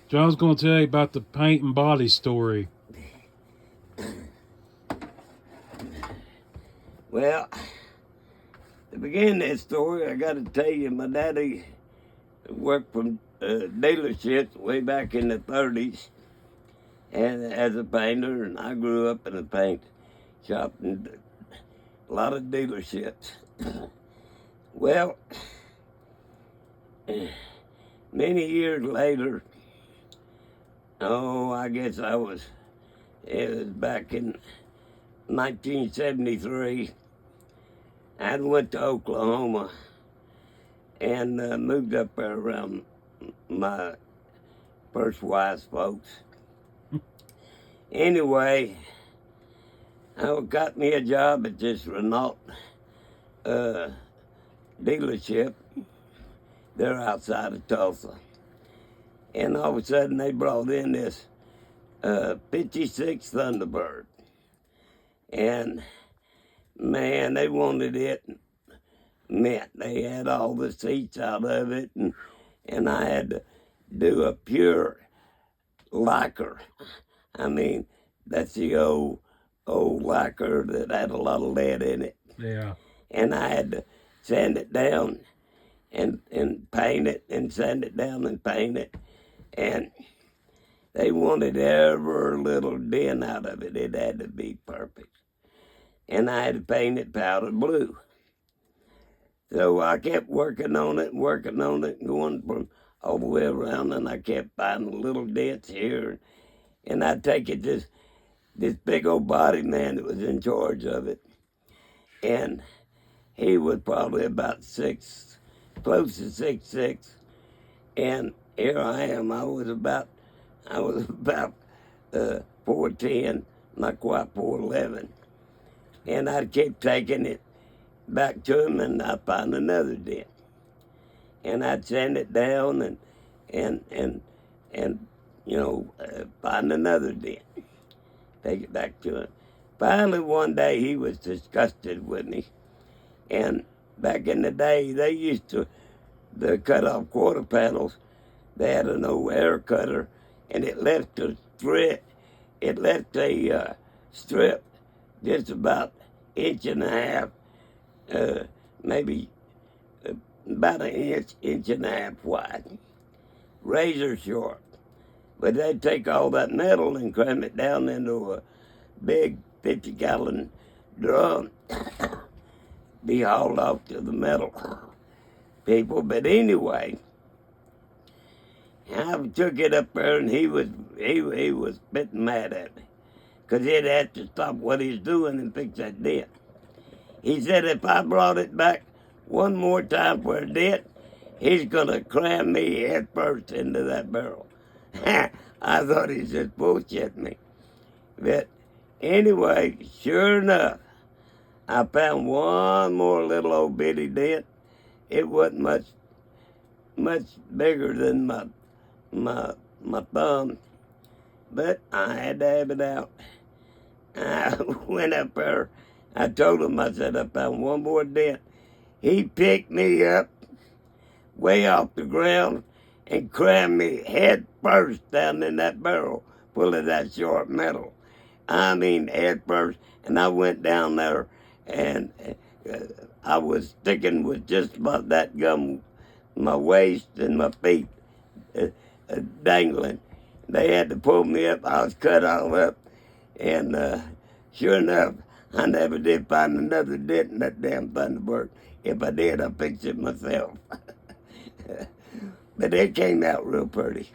John's going to tell you about the paint and body story. Well, to begin that story, I got to tell you, my daddy worked from dealerships way back in the 30s and as a painter, and I grew up in a paint shop and a lot of dealerships. Well, many years later, I guess it was back in 1973, I went to Oklahoma and moved up there around my first wife's folks. Anyway, I got me a job at this Renault dealership. They're outside of Tulsa. And all of a sudden they brought in this 56 Thunderbird. And man, they wanted it mint. They had all the seats out of it, and I had to do a pure lacquer. I mean, that's the old lacquer that had a lot of lead in it. Yeah. And I had to sand it down and paint it and sand it down and paint it. And they wanted every little dent out of it. It had to be perfect. And I had to paint it powder blue. So I kept working on it, going from all the way around, and I kept finding little dents here. And I'd take it to this big old body man that was in charge of it. And he was probably about close to 6'6". And here I am, I was about 4'10", not quite 4'11". And I kept taking it back to him, and I'd find another dent. And I'd sand it down and find another dent. Take it back to him. Finally, one day, he was disgusted with me. And back in the day, they used to cut off quarter panels. They had an old air cutter, and it left a strip. It left a strip just about inch and a half, maybe about an inch and a half wide, razor sharp. But they'd take all that metal and cram it down into a big 50-gallon drum, be hauled off to the metal people. But anyway, I took it up there, and he was spitting mad at me, because he'd have to stop what he's doing and fix that dent. He said if I brought it back one more time for a dent, he's gonna cram me head first into that barrel. I thought he was just bullshitting me. But anyway, sure enough, I found one more little old bitty dent. It wasn't much bigger than my thumb, but I had to have it out. I went up there. I told him, I said, I found one more dent. He picked me up way off the ground and crammed me head first down in that barrel full of that sharp metal. I mean, head first. And I went down there, and I was sticking with just about that gum, my waist and my feet dangling. They had to pull me up. I was cut all up. And sure enough, I never did find another dent in that damn Thunderbird. If I did, I fixed it myself. But it came out real pretty.